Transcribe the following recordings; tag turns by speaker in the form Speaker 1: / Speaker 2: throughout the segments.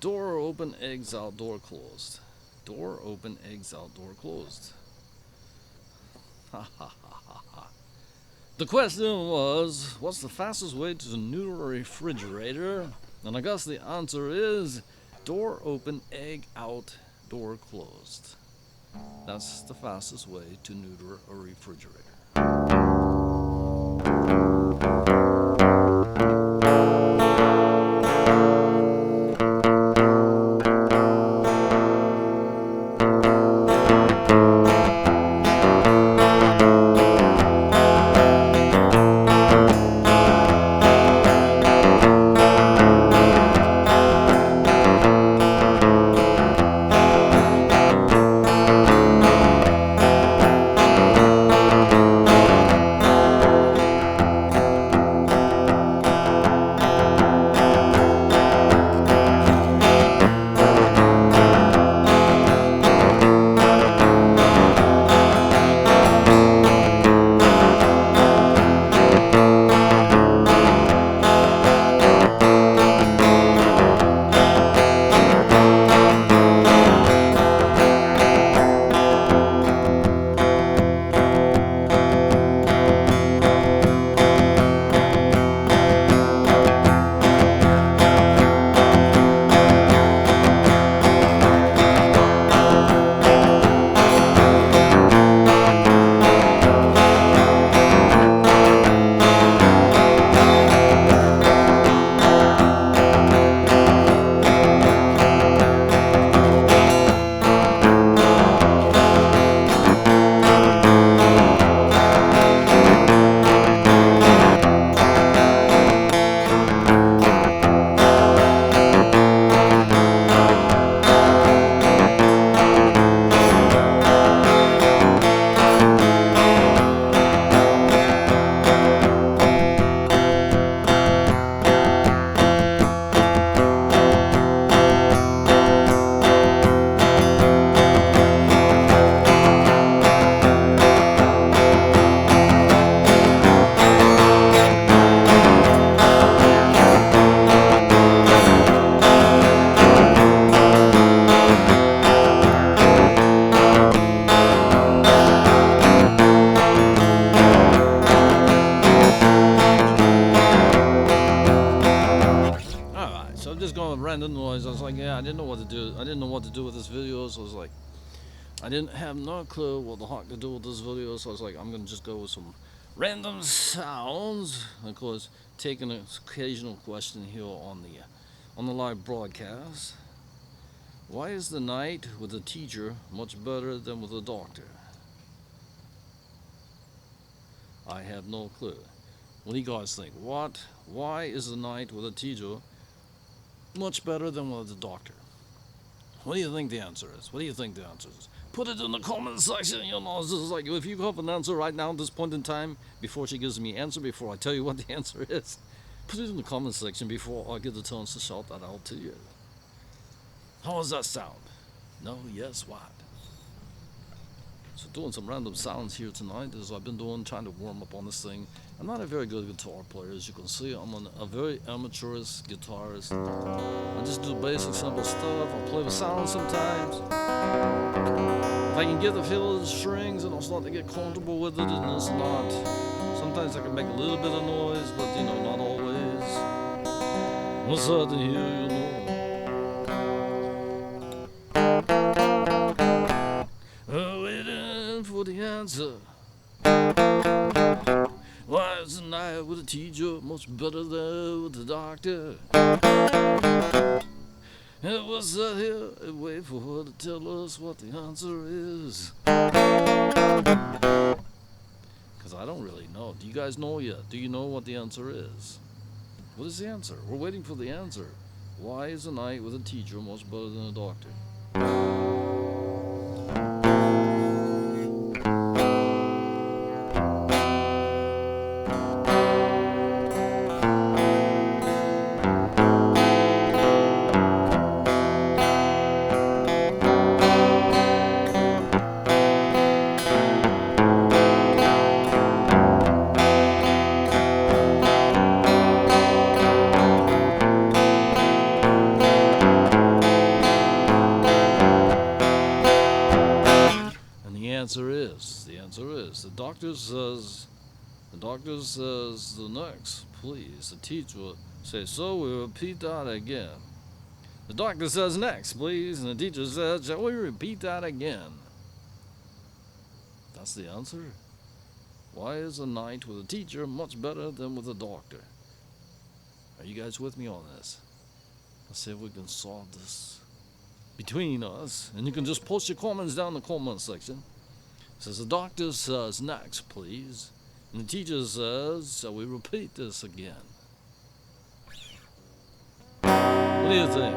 Speaker 1: Door open, eggs out, door closed. Door open, eggs out, door closed. Ha ha ha ha ha. The question was, what's the fastest way to neuter a refrigerator? And I guess the answer is door open, egg out, door closed. That's the fastest way to neuter a refrigerator. Alright, so I'm just going with random noise. I was like, yeah, I didn't know what to do. I didn't know what to do with this video, so I was like, I didn't have no clue what the heck to do with this video, so I was like, I'm gonna just go with some random sounds. Of course, taking an occasional question here on the live broadcast. Why is the night with a teacher much better than with a doctor? I have no clue. What do you guys think? Why is the night with a teacher much better than with a doctor? What do you think the answer is? What do you think the answer is? Put it in the comment section. You know, it's just like if you have an answer right now at this point in time, before she gives me an answer, before I tell you what the answer is, put it in the comment section before I get the chance to shout that out to you. How does that sound? No, yes, what? So doing some random sounds here tonight, as I've been doing, trying to warm up on this thing. I'm not a very good guitar player, as you can see. I'm a very amateurist guitarist. I just do basic, simple stuff. I play with sounds sometimes. If I can get the feel of the strings and I'll start to get comfortable with it, and it's not. Sometimes I can make a little bit of noise, but you know, not always. What's that in here, you know? Waiting for the answer. Why is the night with a teacher much better than with the doctor? And what's that here? And wait for her to tell us what the answer is. Because I don't really know. Do you guys know yet? Do you know what the answer is? What is the answer? We're waiting for the answer. Why is the night with a teacher much better than a doctor? The doctor says the next, please. The teacher says, so we repeat that again. The doctor says next, please. And the teacher says, shall we repeat that again? That's the answer. Why is a night with a teacher much better than with a doctor? Are you guys with me on this? Let's see if we can solve this between us. And you can just post your comments down in the comment section. It says the doctor says next, please. And the teacher says, shall we repeat this again? What do you think?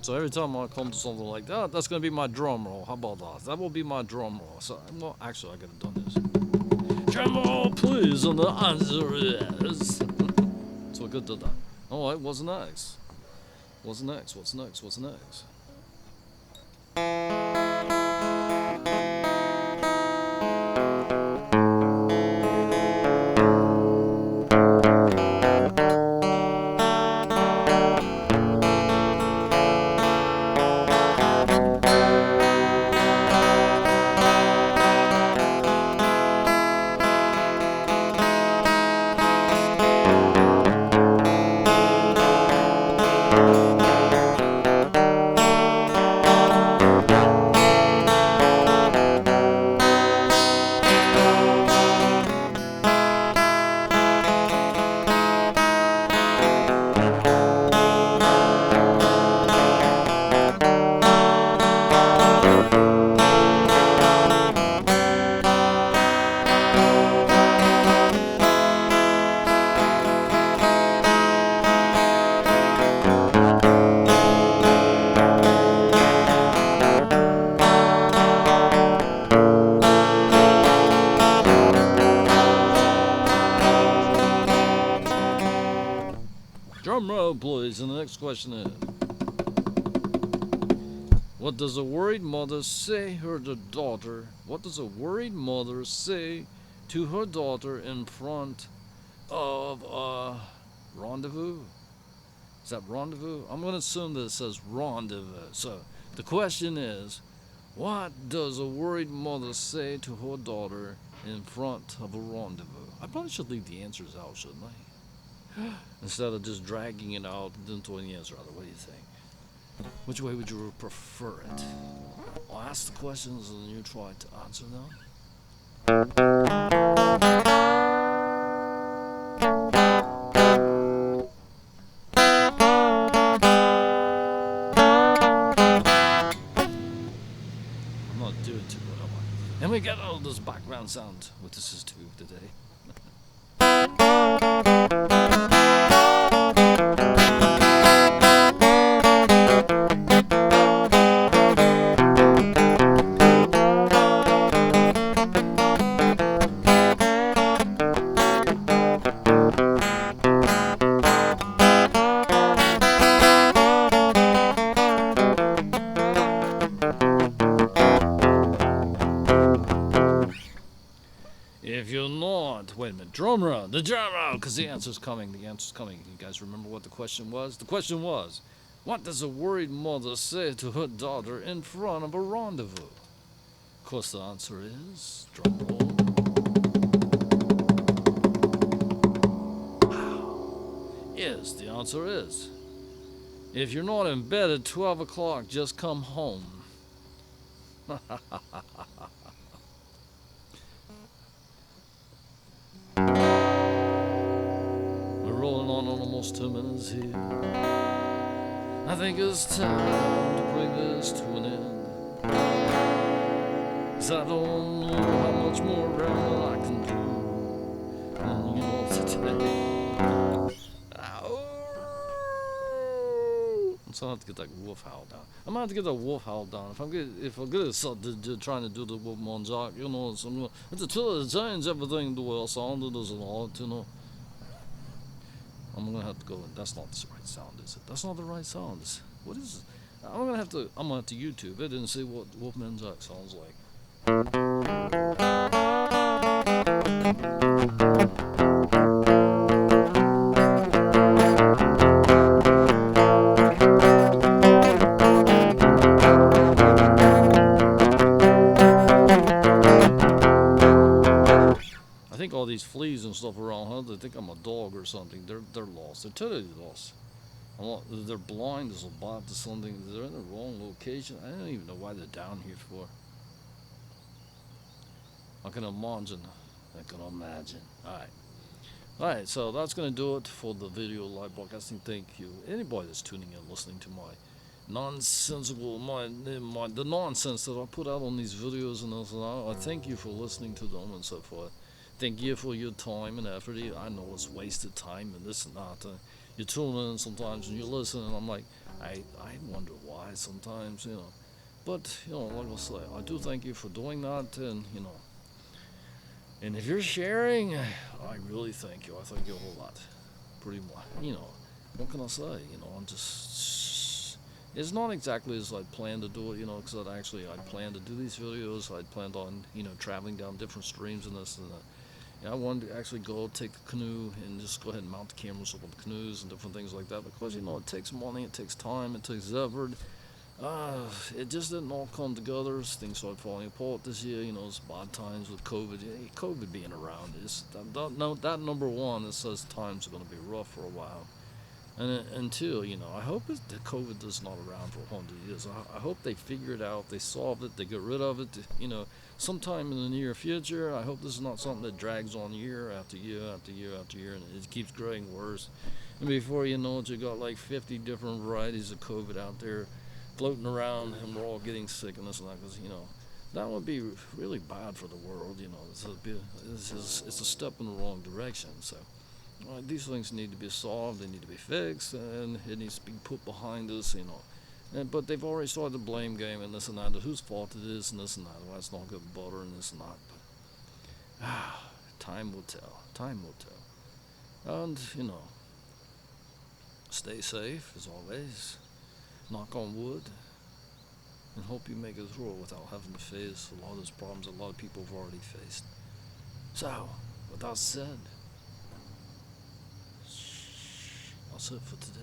Speaker 1: So every time I come to something like that, that's going to be my drum roll. How about that? That will be my drum roll. So, well, actually, I could have done this. Drum roll, please, and the answer is... So I could do that. All right, what's next? What's next? What's next? What's next? Drum roll, please. And the next question is, what does a worried mother say to her daughter? What does a worried mother say to her daughter in front of a rendezvous? Is that rendezvous? I'm going to assume that it says rendezvous. So the question is, what does a worried mother say to her daughter in front of a rendezvous? I probably should leave the answers out, shouldn't I? Instead of just dragging it out and throwing the answer out. What do you think? Which way would you prefer it? I'll ask the questions and you try to answer them. I'm not doing too good, am I? And we get all this background sound, what this is to today. If you're not, wait a minute, drum roll, the drum roll, because the answer's coming, the answer's coming. You guys remember what the question was? The question was, what does a worried mother say to her daughter in front of a rendezvous? Of course, the answer is, drum roll. The answer is, if you're not in bed at 12 o'clock, just come home. We're rolling on almost 2 minutes here. I think it's time to bring this to an end. 'Cause I don't know how much more rambling I can do. And you know today. So I have to get that wolf howl down. I'm gonna have to get that wolf howl down. If I'm good at trying to do the wolf monjak, you know, it's to change everything the way I sounded as an art, you know. I'm gonna have to go. That's not the right sound, is it? That's not the right sound. What is it? I'm gonna have to YouTube it and see what Wolfman Jack sounds like. I think all these fleas and stuff around, huh? They think I'm a dog or something. They're lost. They're totally lost. They're blind as a bat to something. They're in the wrong location. I don't even know why they're down here for. I can imagine. I can imagine. Alright. Alright, so that's going to do it for the video live broadcasting. Thank you. Anybody that's tuning in, listening to my nonsensical, the nonsense that I put out on these videos and this and that, I thank you for listening to them and so forth. Thank you for your time and effort. I know it's wasted time and this and that. You tune in sometimes and you listen, and I'm like, I wonder why sometimes, you know. But, you know, like I say, I do thank you for doing that, and, you know. And if you're sharing, I really thank you. I thank you a whole lot. Pretty much, you know. What can I say? You know, I'm just. It's not exactly as I'd planned to do it, you know, because I'd planned to do these videos. I'd planned on, you know, traveling down different streams and this and that. I wanted to actually go take the canoe and just go ahead and mount the cameras up on the canoes and different things like that, because, you know, it takes money, it takes time, it takes effort. It just didn't all come together. Things started falling apart this year. You know, it's bad times with COVID. COVID being around is that number one. It says times are going to be rough for a while. And two, you know, I hope that COVID is not around for 100 years. I hope they figure it out, they solve it, they get rid of it, you know, sometime in the near future. I hope this is not something that drags on year after year after year after year, and it keeps growing worse. And before you know it, you got like 50 different varieties of COVID out there floating around, and we're all getting sick and this and that, because, you know, that would be really bad for the world, you know. It's a step in the wrong direction, so. These things need to be solved, they need to be fixed, and it needs to be put behind us, you know. But they've already started the blame game and this and that, whose fault it is and this and that. Well, it's not good butter and this and that. But time will tell. Time will tell. And, you know, stay safe as always. Knock on wood. And hope you make it through it without having to face a lot of those problems a lot of people have already faced. So, with that said, that's it for today.